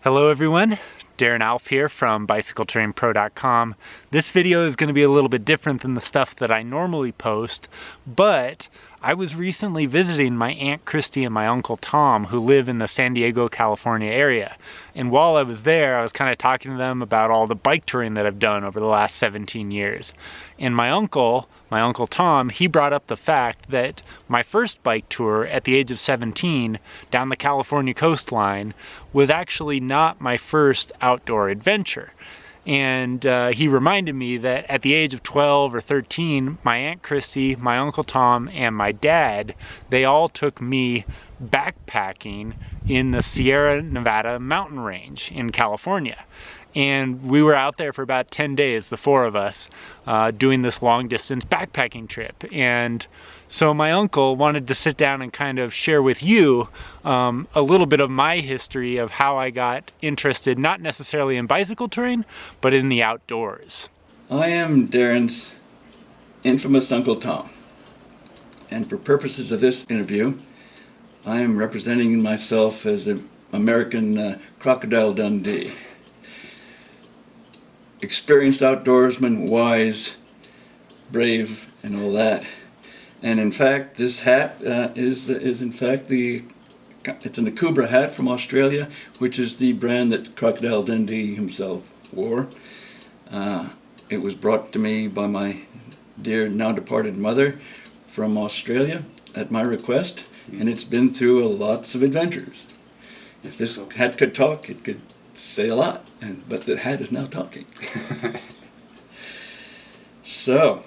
Hello everyone, Darren Alf here from BicycleTerrainPro.com. This video is going to be a little bit different than the stuff that I normally post, but I was recently visiting my Aunt Christy and my Uncle Tom, who live in the San Diego, California area. And while I was there, I was kind of talking to them about all the bike touring that I've done over the last 17 years. And my Uncle Tom, he brought up the fact that my first bike tour at the age of 17 down the California coastline was actually not my first outdoor adventure. And he reminded me that at the age of 12 or 13, my Aunt Christy, my Uncle Tom, and my dad, they all took me backpacking in the Sierra Nevada mountain range in California. And we were out there for about 10 days, the four of us, doing this long distance backpacking trip. And so my uncle wanted to sit down and kind of share with you a little bit of my history of how I got interested, not necessarily in bicycle touring, but in the outdoors. I am Darren's infamous Uncle Tom. And for purposes of this interview, I am representing myself as an American Crocodile Dundee. Experienced outdoorsman, wise, brave, and all that. And in fact, this hat is in fact it's an Akubra hat from Australia, which is the brand that Crocodile Dundee himself wore. It was brought to me by my dear now departed mother from Australia at my request, and it's been through lots of adventures. If this hat could talk, it could say a lot, but the hat is now talking. So,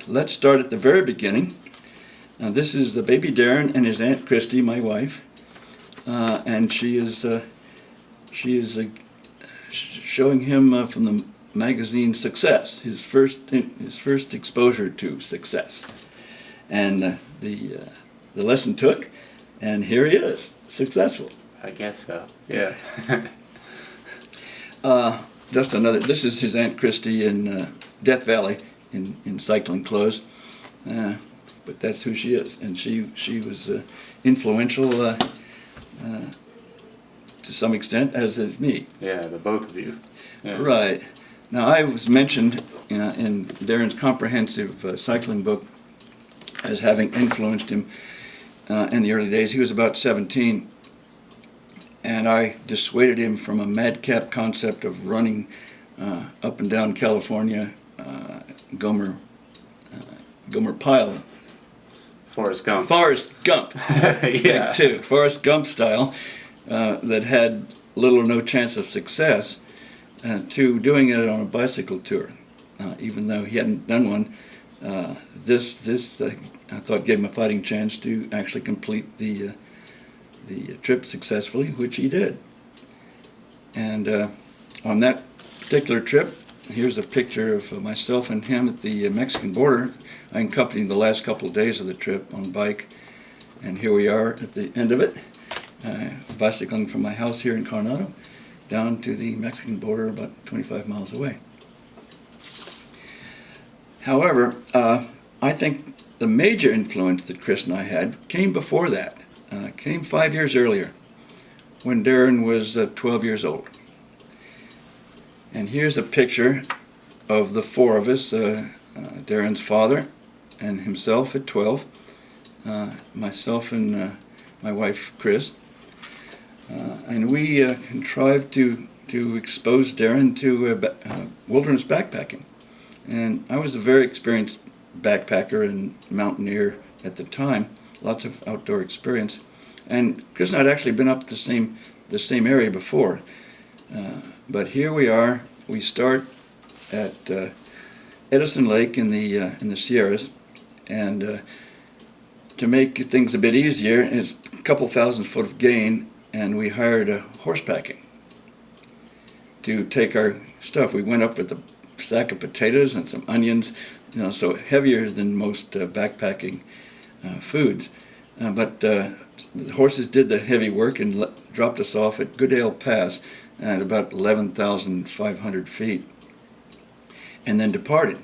let's start at the very beginning. This is the baby Darren and his Aunt Christy, my wife, and she is showing him from the magazine Success, his first exposure to success, and the lesson took, and here he is, successful. I guess so. Yeah. Just another. This is his Aunt Christy in Death Valley in cycling clothes, but that's who she is, and she was influential to some extent, as is me. Yeah, the both of you. Yeah. Right. Now, I was mentioned in Darren's comprehensive cycling book as having influenced him in the early days. He was about 17. And I dissuaded him from a madcap concept of running up and down California, Gomer Pyle. Forrest Gump. Yeah. Too. Forrest Gump style, that had little or no chance of success, to doing it on a bicycle tour. Even though he hadn't done one, this I thought gave him a fighting chance to actually complete the trip successfully, which he did. And on that particular trip, here's a picture of myself and him at the Mexican border. I accompanied the last couple of days of the trip on bike, and here we are at the end of it, bicycling from my house here in Coronado down to the Mexican border about 25 miles away. However, I think the major influence that Chris and I had came before that. Came 5 years earlier, when Darren was 12 years old. And here's a picture of the four of us, Darren's father and himself at 12, myself and my wife Chris. And we contrived to expose Darren to wilderness backpacking. And I was a very experienced backpacker and mountaineer at the time. Lots of outdoor experience, and Chris and I had actually been up the same area before, but here we are. We start at Edison Lake in the Sierras, and to make things a bit easier, it's a couple thousand foot of gain, and we hired a horse packing to take our stuff. We went up with a sack of potatoes and some onions, so heavier than most backpacking foods, but the horses did the heavy work and dropped us off at Goodale Pass at about 11,500 feet, and then departed.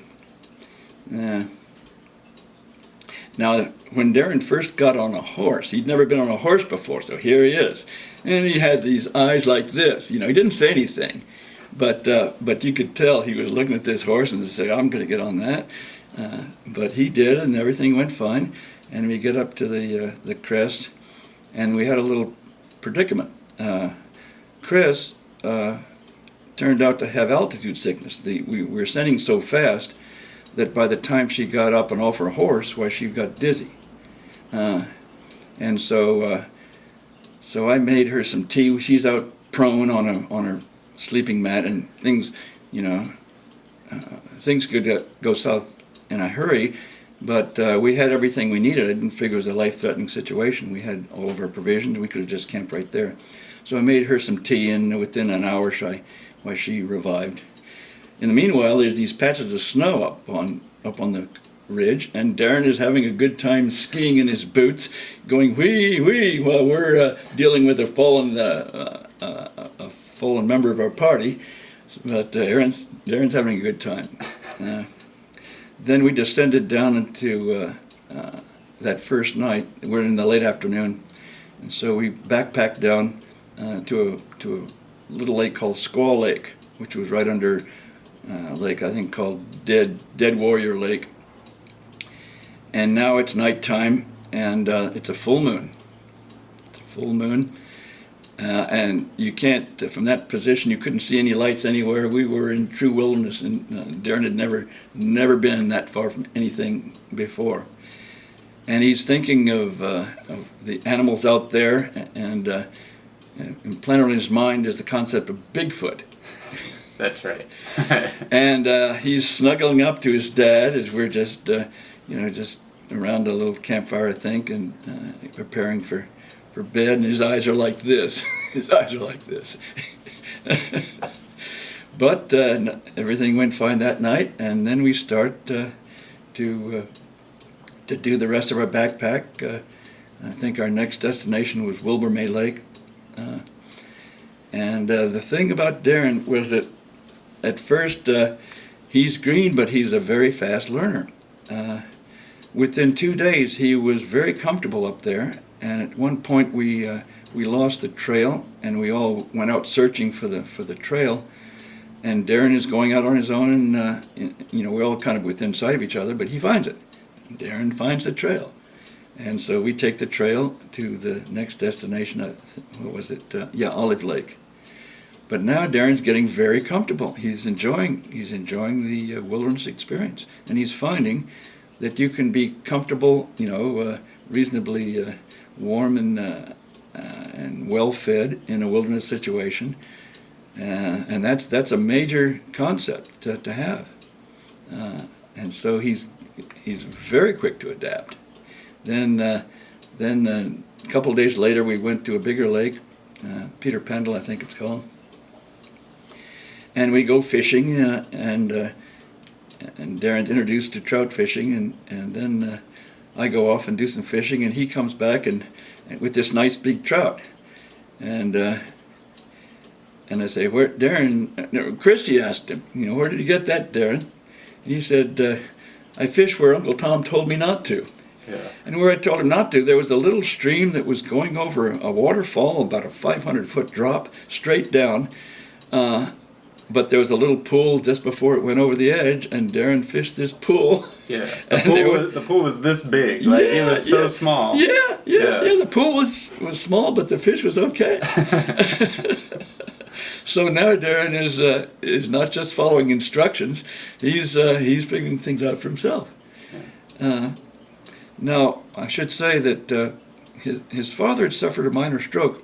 Now, when Darren first got on a horse, he'd never been on a horse before, so here he is. And he had these eyes like this. He didn't say anything, but you could tell he was looking at this horse and say, I'm going to get on that. But he did, and everything went fine. And we get up to the crest, and we had a little predicament. Chris turned out to have altitude sickness. We were ascending so fast that by the time she got up and off her horse, why, she got dizzy. And so I made her some tea. She's out prone on her sleeping mat, and things, things could go south in a hurry. But we had everything we needed. I didn't figure it was a life-threatening situation. We had all of our provisions. We could have just camped right there. So I made her some tea, and within an hour, she revived. In the meanwhile, there's these patches of snow up on the ridge, and Darren is having a good time skiing in his boots, going whee whee, while we're dealing with a fallen member of our party. But Darren's having a good time. Then we descended down into that first night. We're in the late afternoon, and so we backpacked down to a little lake called Squaw Lake, which was right under a lake I think called Dead Warrior Lake. And now it's nighttime, and it's a full moon. It's a full moon, and you can't, from that position, you couldn't see any lights anywhere. We were in true wilderness, and Darren had never been that far from anything before. And he's thinking of the animals out there, and implanted in his mind is the concept of Bigfoot. That's right. And he's snuggling up to his dad as we're just around a little campfire, I think, and preparing for bed, and his eyes are like this. His eyes are like this. But everything went fine that night, and then we start to do the rest of our backpack. I think our next destination was Wilbur May Lake. And the thing about Darren was that at first he's green, but he's a very fast learner. Within 2 days, he was very comfortable up there, and at one point we lost the trail, and we all went out searching for the trail. And Darren is going out on his own, and we're all kind of within sight of each other, but he finds it. Darren finds the trail, and so we take the trail to the next destination. What was it? Olive Lake. But now Darren's getting very comfortable. He's enjoying the wilderness experience, and he's finding that you can be comfortable, reasonably warm and well fed in a wilderness situation, and that's a major concept to have. And so he's very quick to adapt. Then a couple of days later, we went to a bigger lake, Peter Pendle, I think it's called. And we go fishing, and Darren's introduced to trout fishing, and then I go off and do some fishing, and he comes back and with this nice big trout, and I say, "Where, Darren?" No, Chrissy asked him, "Where did you get that, Darren?" And he said, "I fished where Uncle Tom told me not to." Yeah. And where I told him not to, there was a little stream that was going over a waterfall, about a 500-foot drop, straight down. But there was a little pool just before it went over the edge, and Darren fished this pool. Yeah, the pool was this big. Like, it was so small. Yeah. The pool was small, but the fish was okay. So now Darren is not just following instructions; he's figuring things out for himself. Now I should say that his father had suffered a minor stroke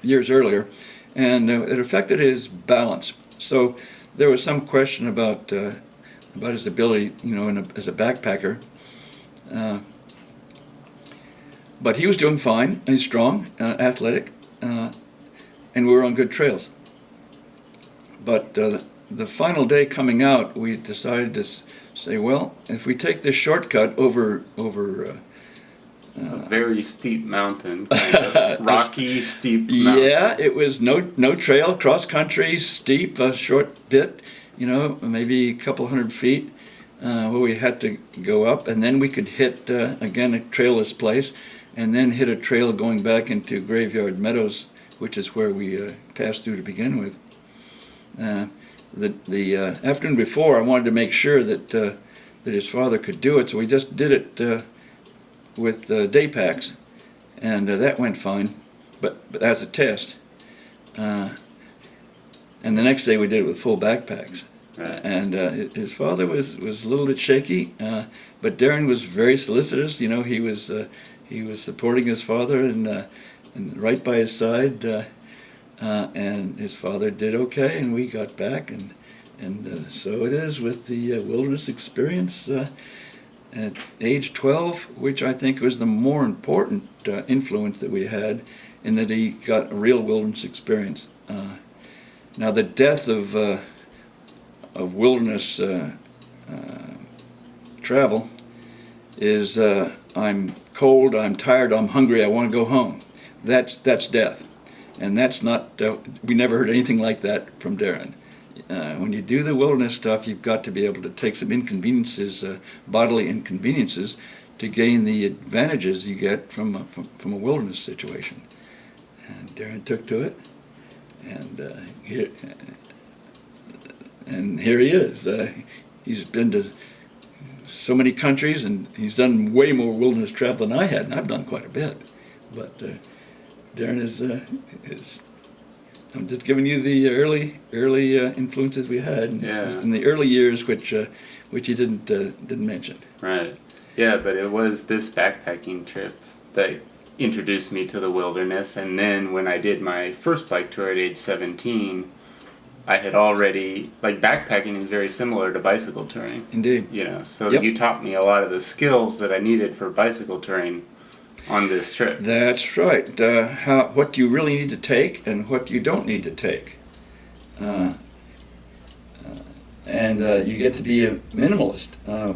years earlier, and it affected his balance. So there was some question about his ability, as a backpacker. But he was doing fine. He's strong, athletic, and we were on good trails. But the final day coming out, we decided to say, well, if we take this shortcut over a very steep mountain, kind of rocky, steep mountain. Yeah, it was no trail, cross country, steep, a short bit, maybe a couple hundred feet. where we had to go up, and then we could hit, again, a trailless place, and then hit a trail going back into Graveyard Meadows, which is where we passed through to begin with. The afternoon before, I wanted to make sure that his father could do it, so we just did it with day packs, and that went fine, but as a test. And the next day we did it with full backpacks. Right. And his father was a little bit shaky, but Darren was very solicitous. You know, he was supporting his father and right by his side, and his father did okay, and we got back, and so it is with the wilderness experience at age 12, which I think was the more important influence that we had, in that he got a real wilderness experience. Now the death of wilderness travel is I'm cold, I'm tired, I'm hungry, I want to go home. That's death, and that's not. We never heard anything like that from Darren. When you do the wilderness stuff, you've got to be able to take some inconveniences, bodily inconveniences, to gain the advantages you get from a wilderness situation. And Darren took to it, and here he is. He's been to so many countries, and he's done way more wilderness travel than I had, and I've done quite a bit. But Darren is. I'm just giving you the early influences we had in the early years, which he didn't mention. Right. Yeah, but it was this backpacking trip that introduced me to the wilderness, and then when I did my first bike tour at age 17, I had already, like, backpacking is very similar to bicycle touring. Indeed. You know, so Yep. you taught me a lot of the skills that I needed for bicycle touring on this trip. That's right. What you really need to take and what you don't need to take. And you get to be a minimalist.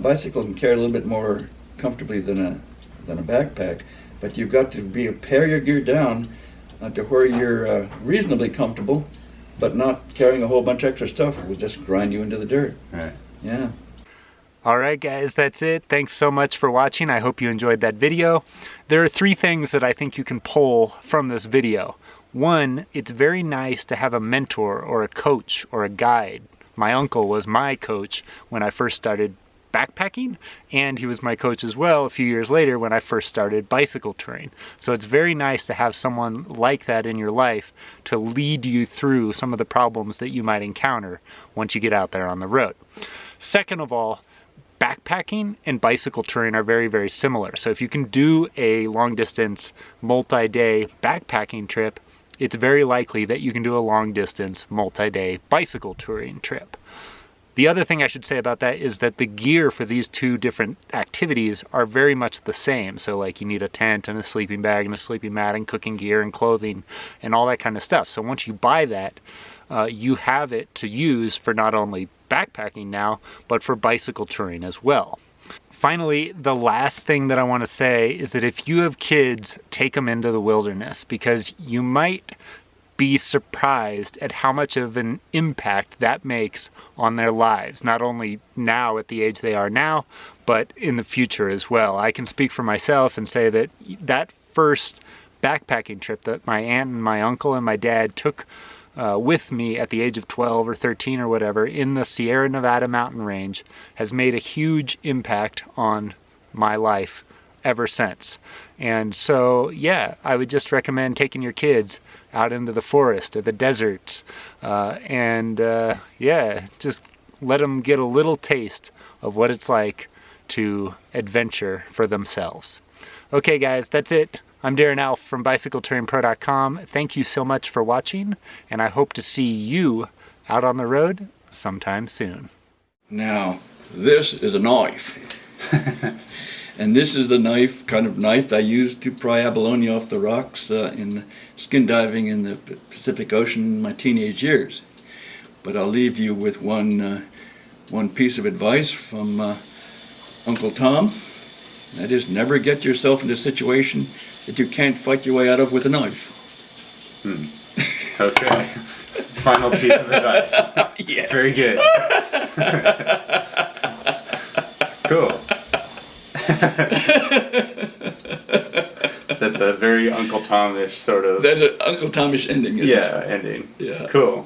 Bicycle can carry a little bit more comfortably than a backpack, but you've got to pare your gear down to where you're reasonably comfortable, but not carrying a whole bunch of extra stuff. It will just grind you into the dirt. Right. Yeah. Alright guys, that's it. Thanks so much for watching. I hope you enjoyed that video. There are 3 things that I think you can pull from this video. 1, it's very nice to have a mentor or a coach or a guide. My uncle was my coach when I first started backpacking, and he was my coach as well a few years later when I first started bicycle touring. So it's very nice to have someone like that in your life to lead you through some of the problems that you might encounter once you get out there on the road. Second of all, backpacking and bicycle touring are very, very similar. So if you can do a long distance, multi-day backpacking trip, it's very likely that you can do a long distance, multi-day bicycle touring trip. The other thing I should say about that is that the gear for these 2 different activities are very much the same. So like you need a tent and a sleeping bag and a sleeping mat and cooking gear and clothing and all that kind of stuff. So once you buy that, you have it to use for not only backpacking now, but for bicycle touring as well. Finally, the last thing that I want to say is that if you have kids, take them into the wilderness, because you might be surprised at how much of an impact that makes on their lives, not only now at the age they are now, but in the future as well. I can speak for myself and say that that first backpacking trip that my aunt and my uncle and my dad took with me at the age of 12 or 13 or whatever in the Sierra Nevada mountain range has made a huge impact on my life ever since. And so, yeah, I would just recommend taking your kids out into the forest or the desert, yeah, just let them get a little taste of what it's like to adventure for themselves. Okay guys, that's it. I'm Darren Alf from BicycleTouringPro.com. Thank you so much for watching, and I hope to see you out on the road sometime soon. Now, this is a knife. And this is the kind of knife I used to pry abalone off the rocks in skin diving in the Pacific Ocean in my teenage years. But I'll leave you with one piece of advice from Uncle Tom. That is, never get yourself into a situation that you can't fight your way out of with a knife. Okay. Final piece of advice. Yeah. Very good. Cool. That's a very Uncle Tomish sort of. That's an Uncle Tomish ending, isn't it? Yeah, ending. Yeah. Cool.